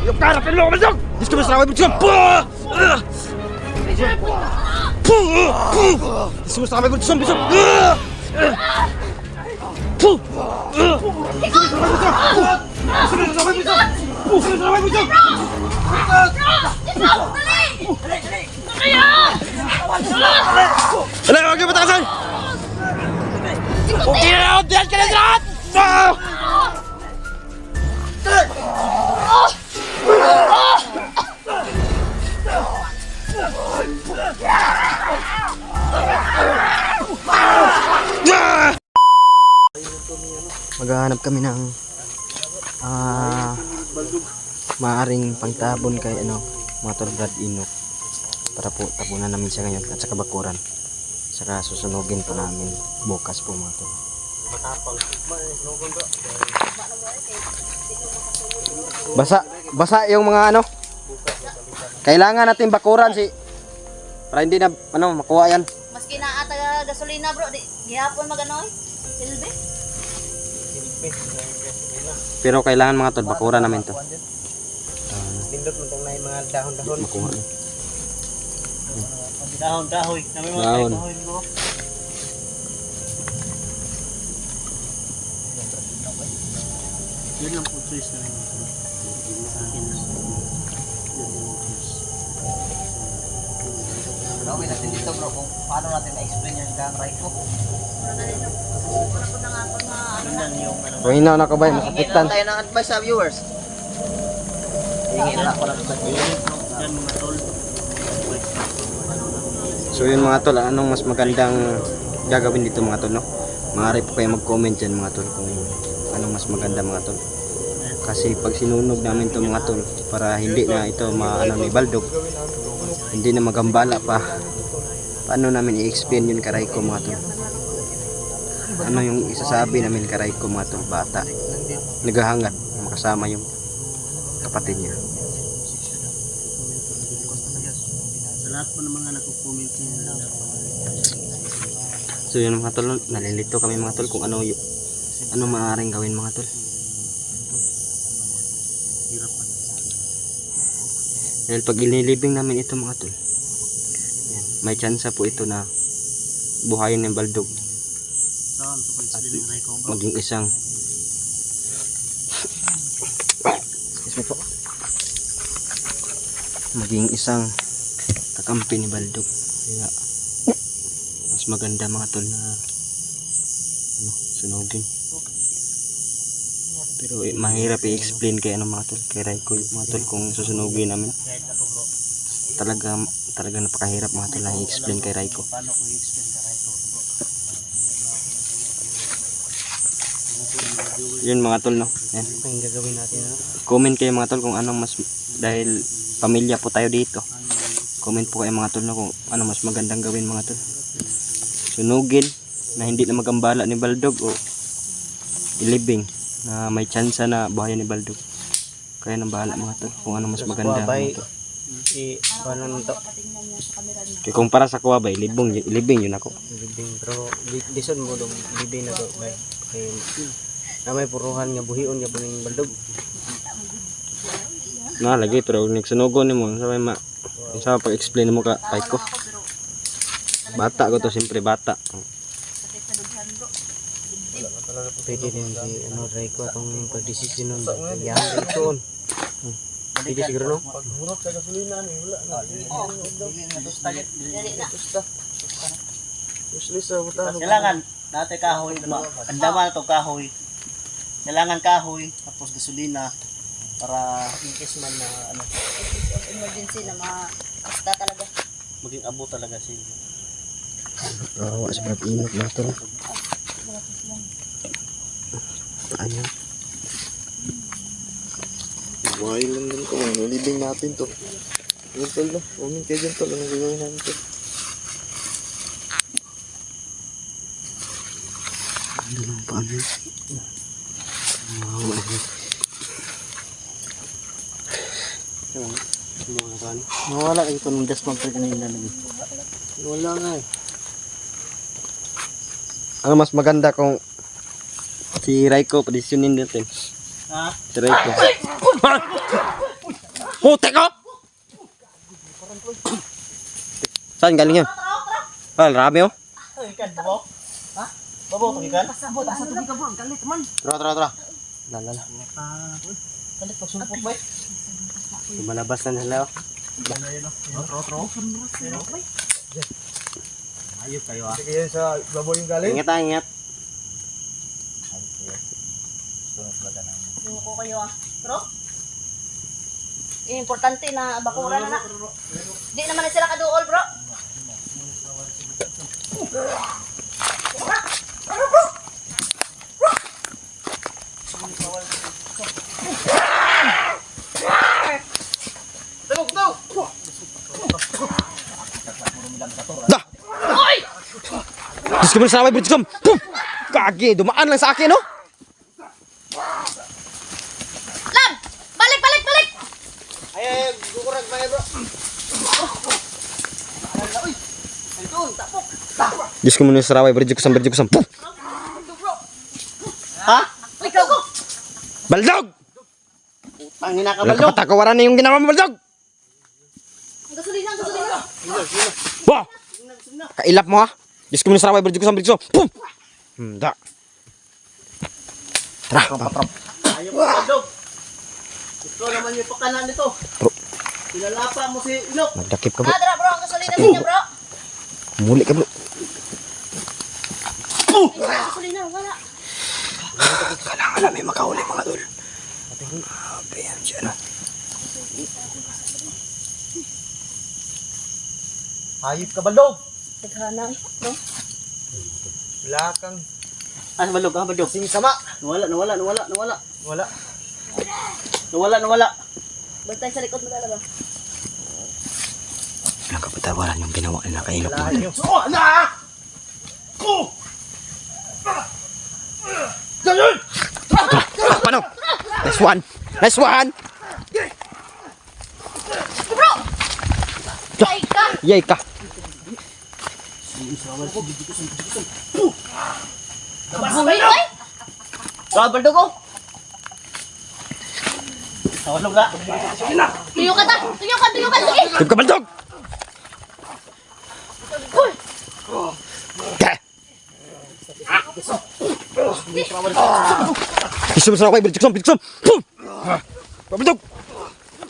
Yung cara, pero ako masok! Gusto mo sa away mo siya! Gusto mo sa away mo siya! Gusto Alam, huwag niyo matakasan! Okay na ako! Diyan ka na lahat! Maghahanap kami ng maaring pangtabon kay mga tol Brad Inok para po tapunan namin siya ngayon at saka bakuran, saka susunugin po namin bukas po mga tol. Basa yung mga kailangan natin bakuran para hindi na makuha yan. Maski na ata gasolina bro, di gihapon maganoy. Silbi. Pero kailangan mga tol bakuran namin to. Lindot mo tong mga dahon-dahon. Makuha. Dahon-dahoy. Nami mga Dahon. dahon bro. Yun lang po choice na rin. Gawin natin dito bro kung paano natin ma-explain yung gangray ko. Kung hinaw na ka ba, masakitan. Tayo ng advice sa viewers. Hingin na ako lang sa So yun mga tol, anong mas magandang gagawin dito mga tol, no? Maaari po kayo mag-comment dyan mga tol kung anong mas maganda mga tol. Kasi pag sinunog namin to mga tol, para hindi na ito ni Baldog, hindi na magambala pa, paano namin i-explain yun karay ko mga tol? Ano yung isasabi namin karay ko mga tol? Bata, naghahangad, makasama yung kapatid niya. Sa lahat po ng mga nagko-comment nila. So yun mga tol, nalilito kami mga tol kung ano maaaring gawin mga tol. Dahil pag inilibing namin ito mga tol, yan, may tsansa po ito na buhayin ng Baldog at maging isang kakampi ni Baldog. Kaya mas maganda mga tol na sunugin. Pero mahirap i-explain kay mga tol, kay Raiko mga tol kung susunugin namin. Talaga napakahirap mga tol na i-explain kay Raiko. Yun mga tol, no. Yan. Ang gagawin natin Comment kayo mga tol kung anong mas, dahil pamilya po tayo dito. Comment po kayo mga tol, no, kung ano mas magandang gawin mga tol. Sunugin na hindi na magambala ni Baldog o ilibing na may tsansa na buhayan ni Baldog. Kaya nang bahala mga tol kung ano mas maganda mga tol. Paano nito? Kaya kung para sa kuwabay, ilibing yun ako. Libing, pero dison mo dong libing na to bay. Kay na may puruhan nga buhion nga buning Baldog. Na lagi pero nagsunugon nimo sa pag-explain mo ka kay ko. Bata ko to, siyempre bata. Pwede din si Raiko atong pagdesisyon nun. Yang ito. Pwede siguro no? Paghurot sa gasolina ni wala na. Usually sa butano. Kailangan dati kahoy, andaman ito kahoy. Kailangan kahoy tapos gasolina para in case man na Emergency na basta talaga. maging abo talaga siya. Awa sa Brad Inok mga tol. Ayan. Buhay lang din ko. Nilibing natin to. Yun tol na. Umin kayo dyan tol. Ano gagawin namin to? Ano lang paano? Wow. Mawala ito ng dasmag pa kanina namin. Wala nga eh. Ano mas maganda kung si Raiko, padisyonin natin. Ha? Si Raiko. Putek ko! Saan galing yun? Ah, rami oh. Ay, ikan, babaw. Ha? Babaw, ikan? Pasabot, asa tubig ka bro, ang galit man. Tara. Lala. Kalit, pagsulpot ba? Lumalabas na nila oh. Ayop kayo ah. Sige yan sa babaw yung galing. Ingat. Yung ko kayo ah. Bro? Importante na bakura na na. Di naman na sila kaduol bro. Da! Diyos ko mo sa naway, Bridgesum! Pum! Kagi, dumaan lang sa akin, no? Lab! Balik! Ay, gukurag ba bro? Diyos ko mo sa naway, Bridgesum! Pum! Ha? Ikaw ko! Baldog! Ang hinaka Walang baldog. kapatakawaran na yung ginawa mo, Baldog! Ang gasolina! Wah! Kailap mo, ha? Diyos ko mo sa naway, Bridgesum! Pum! Da! Tara, Ayop ka baldog. Ito naman yung pakanan nito. Bro. Pinalapa mo si Inok. magdakip ka, bro. Adra bro, ang gasolina niya bro. Muli ka, bro. Ang gasolina, wala. Kailangan may makahuli, mga tol. Ayan siya, no? Hayop ka baldog. Taghana eh, bro. Belakang. Ah, baldog, baldog. Sing sama. Nawala. Wala. Nawala. Bantay sa likod mo talaga. Walang kapatawaran yung ginawa nila kay Ilok. Wala yun. Paano? Nice one! Bro! Ay ka! Yay ka! Bangay ay! Ah, baldog ko. Nawalog na. Tuyo ka ta! Sige! Tip ka, Baldog! Uy! Ka! Gusto mo sa ako, Bridgesum! Pum! Baldog!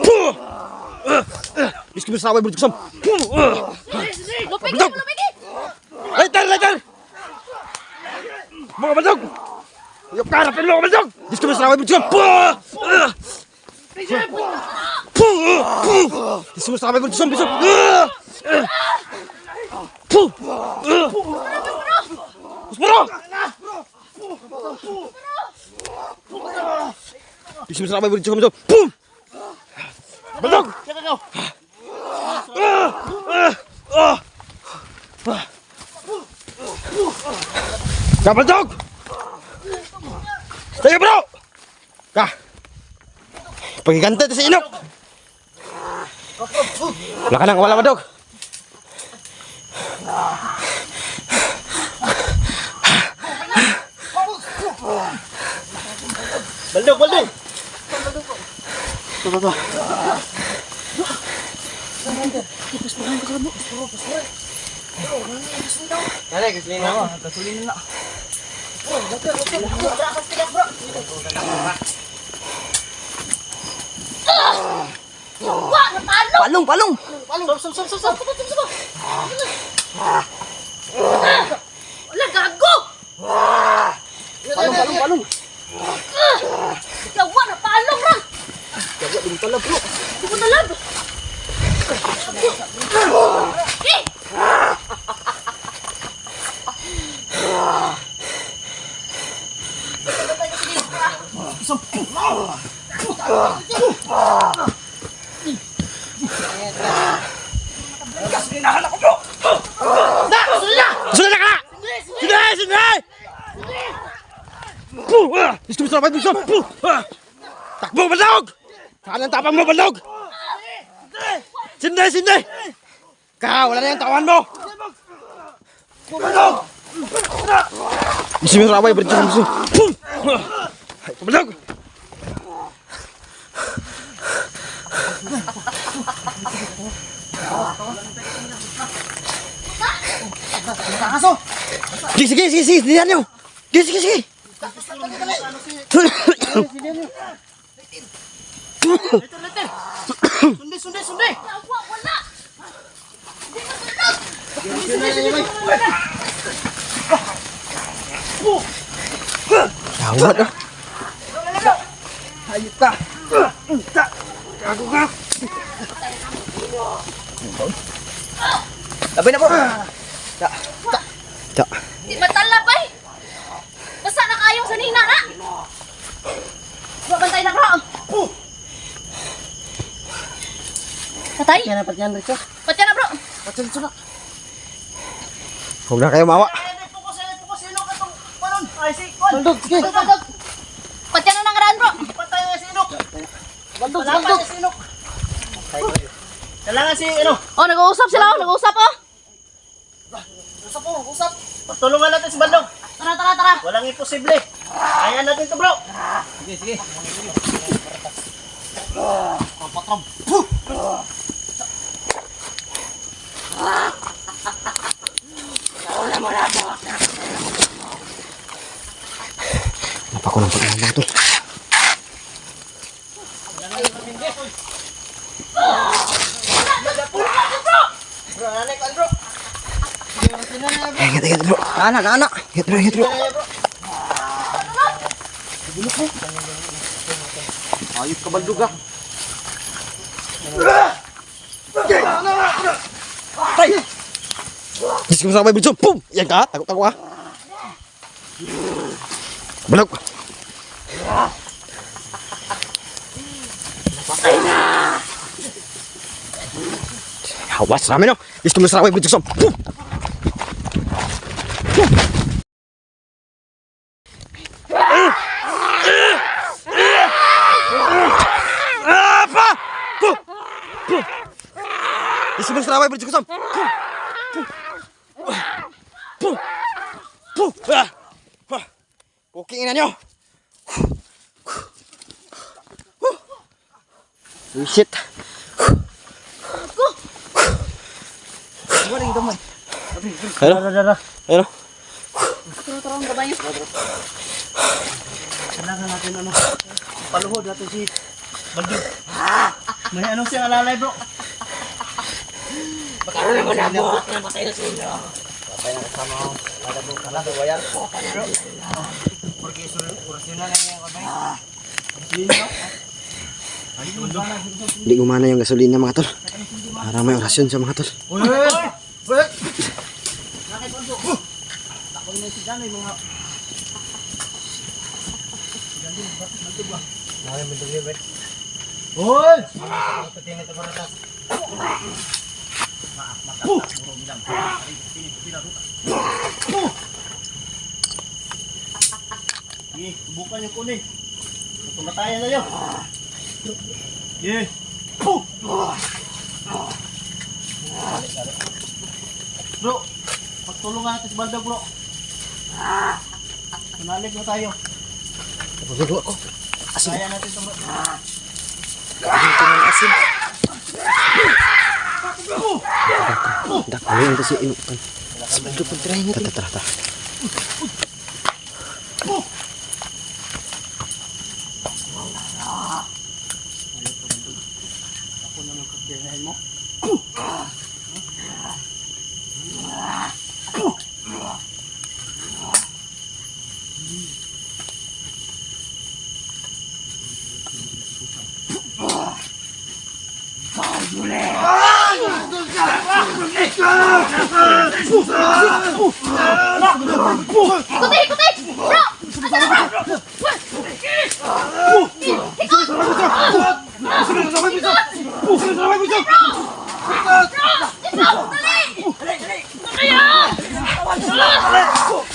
Pum! Gusto mo sa ako, Bridgesum! Pum! Lupig! Baldog! Later! Mga Baldog! Yung karapin mo, Baldog! Gusto mo sa ako, Bridgesum! Pum! Gusto mo sa ako, Bridgesum! Pum! Gusto mo sa ako, Bridgesum! Pum! Baldog! Ka, Baldog! Sige, bro! Ka! Pagiganta ito sa Inok! Wala, Baldog! Baldog. Tuh. Kaya gasolina. Gasolina na. Wah! Napalo! Palong. Subo! Wala, gago! Palong. Yawa, napalong ra! Hindi ko nalab! Eh! Sudah ka! Sini! Gusto mo sa ako, Bridgesum! Takbo, Baldog! Saan ang tapang mo, Baldog? Sindi! Ka, wala na yung tawan mo! Baldog! Gusto mo sa ako, Bridgesum! Baldog! Sige, sige, sige, sige, diyan nyo. Sige, sige, sige. Sundi, sundi, sundi. Wala. Tawad ah. Hayop ka. Labi na po. Ta. Di matala pa eh. Basta na kayong sanina na. Bantay na ka. Patay? Kaya dapat yan, Richo. Patay na bro. Patay na. Huwag na kayo mawa. Focus, sino ka itong panon? Ay, si Kwan. Baldog, sige. Bantay. Patay na nangaraan bro. Patay na si Inok. Baldog. Si Inok. Kailangan si, Oh, nag-uusap sila. Nag-uusap oh. Usap. Patulungan natin si Baldog. Tara. Walang imposible. Kaya natin to, bro. Sige. Kenapa ko nampak nambang tuh? Bro, nanik kan, bro. Ingat bro. Anak. Ingat bro. Hayop ka Baldog ah. Jis kamu sampai berjumpa. Pum. Yang ka? Takut ah. Belok. Awas rame no. Jis kamu sampai berjumpa. Pum. Apa? Pum. Jis kamu sampai berjumpa. Booking na nyo. Shit. Ano? Tara, ang gabay niyo. Kailangan natin, paluhod natin si Baldog. May anong siyang alalay, bro. Hindi gumana yung gasolina mga tol. Para may orasyon sa mga tol. Bukan yung kunin. Tumatayan na yun. Bro, pagtulungan natin si Baldog, bro. Manalik na tayo. Kaya natin ito, bro. Dak, ano yung kasi inupan. Sebelum pagtirahin natin. Tara. Ako naman kakirahin mo. Ikuti! Bro!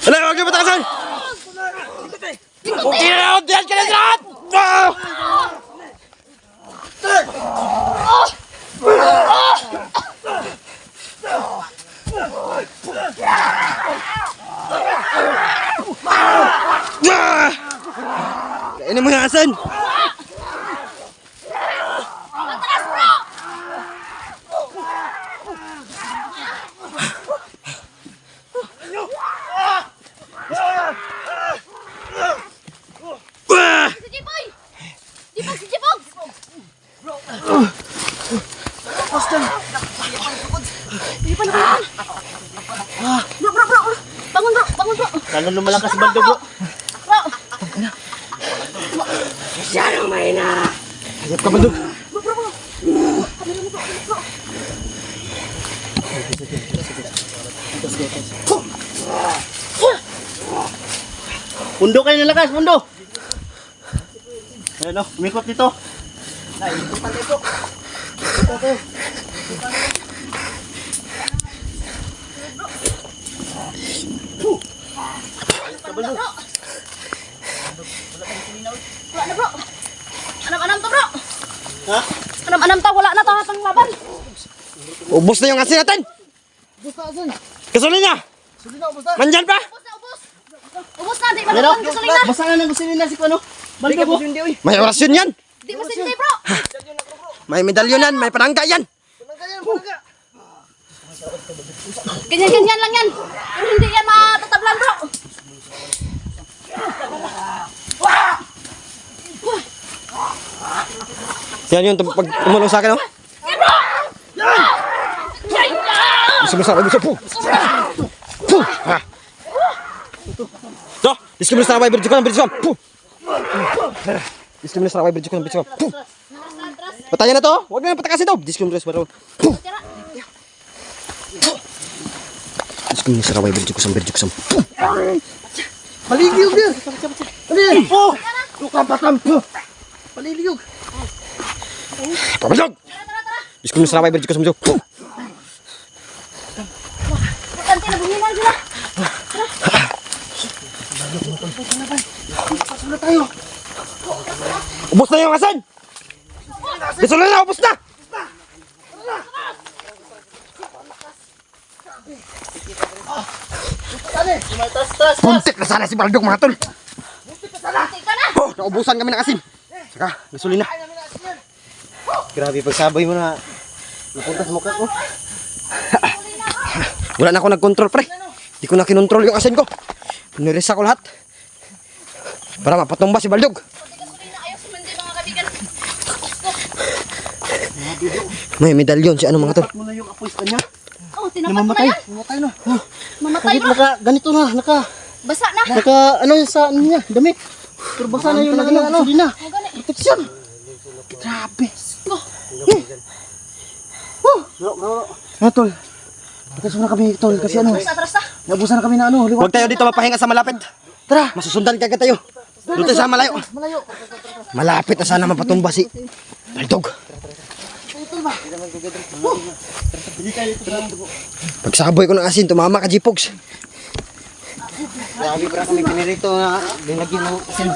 Alam, huwag yung matakasan! Okay na ako! Diyan ka na lahat! Kainin mo yung asan! Atras, bro! Bangun, bro. Bangun, bro. Lalo lumalakas si Baldog, bro. Bro. Ayap ka, Baldog. Mundo kayo ng lakas, mundo. Ayan o, umikot dito. Wala na, bro. Anam-anam to, bro. Ha? Anam-anam to. Wala na to hatang laban. Ubus na yung asin natin. Gasolina. Nandyan pa? Ubus na, ubus. Ubus na, di Ayan o, malaban gasolina. basa na ng gasolina si Kuano. Baldog, oh. May orasyon yan. Di masindi, bro. May medalyonan, may panangga yan. Ganyan-ganyan lang yan. Pero hindi yan matatablan, bro. Yan yun, pag tumulong sa akin, oh. Gusto mo sa akin, gusto po. Ha. Do, gusto mo sa akin, berjo ko ng berjo. Gusto mo sa akin, berjo ko ng berjo. Patayan na to, huwag na patakasin to. Gusto mo sa akin, gusto mo sa akin, berjo ko ng berjo. Paligiyog dir. Paligiyog. Oh! Tukam-pakam. Paligiyog. Pabaldog! Gusto mo sa akin, berjo ko ng berjo. Kanti na bumilan sila. Pasula tayo. Ubus na yung asin! Gasolina na, ubus na! Puntik na sana si Baldog, mga tol. Kanti ka na. Oh, naubusan kami ng asin. Saka, gasolina. Grabe, pagsabay mo na. Napunta sa mukha ko. Wala na ako nag-control, pre. Hindi ko na kinontrol yung asin ko. Pinirisa ko lahat. Para mapatumba si Baldog. Pati gasolina, ayaw sumindi mga kaibigan. May medalyon si ano, mga tol. Mo na yung apoy sa kanya. Oh, tinapat mo na yan. Namatay na. Mamatay na. Naka, ganito na, Basa na. ano yung sa ano niya, damit. Pero basa na yung gasolina. Oh, gani. Protection. Grabe. Ano, tol? Protection na kami, tol, kasi ano, Atras na. nabusan na kami na ano, liwat. Huwag tayo dito mapahinga sa malapit. Tara. Masusundan ka tayo. Dito sa malayo. Malayo. Malapit na sana mapatumba si Baldog. Pagsaboy ko ng asin, tumama ka, G-Pogs. Grabe para kami pinirito na linagyan ng asin.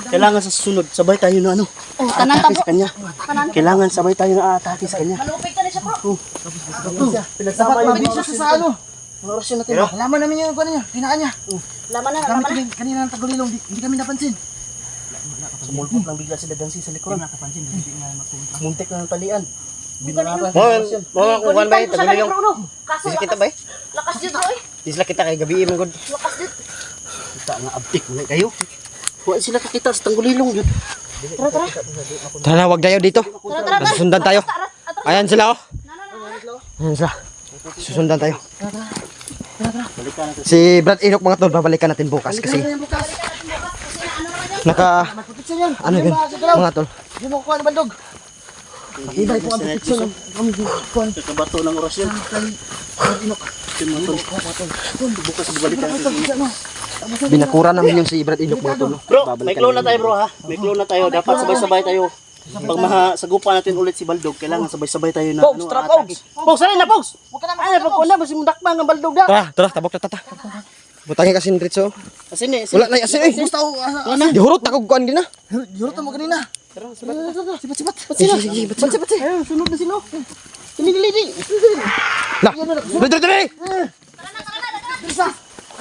Kailangan sa susunod, sabay tayo na ano, Oh, tanan atake sa tabo. kanya. Tanan. Kailangan sabay tayo na atake sa kanya. Malupit ka na siya, bro. Pinagsama yung oras sa ano. Ang orasyon natin. Laman namin yung ano niya, hinaan niya. Laman na, laman na. Kanina ng tagulilong, hindi kami napansin. Sumulpot lang bigla sila dansi sa likuran. Nakapansin, hindi nga mapunta. Muntik na ng talian. Binarapan. Mga kukuhan ba? Kulitan ko siya Tagulilong. lagi, bro, no? Kaso, Kasi kita ba eh? lakas dito, bro, eh. Isla kita kay gabi mo gud. Lakas dito. Kita nga abtik na kayo. Huwag sila kakita sa tanggulilong yun. Tara, tara. Tara, wag tayo dito. Tara, tara, tara. Masusundan tayo. Atras. Ayan sila, oh. Na, na, na, na. Ayan sila. Susundan tayo. Si Brad Enoch, mga tol, babalikan natin bukas kasi naka ano yun, mga tol. Hindi mo kukuha ni Baldog. Ibay po ang protection ng kami kukuha. Kakabato ng orasyon. Bukas balikan natin. Binakura namin yung si Brad Enoch, mga tol. Bro, may clone na tayo bro ha. May clone na tayo. Dapat sabay-sabay tayo. Pag masagupan natin ulit si Baldog, kailangan sabay-sabay tayo na Pogs, tara, Pogs. Pogs, alin na Pogs? Ay, napagkuna, basi mundakbang ang Baldog da. Tara, tara, tabok na tata. Butangin kasi diretso. Kasi ni, Wala na asin eh. Gusto ako. Dihurot ako kuan din na. Yurot mo kanina. Sipat. Sige, Sipat. Ayun, sunod na sila. Tinigilidi. lah. Dali.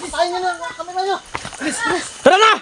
Tayo na kami na. Tara na.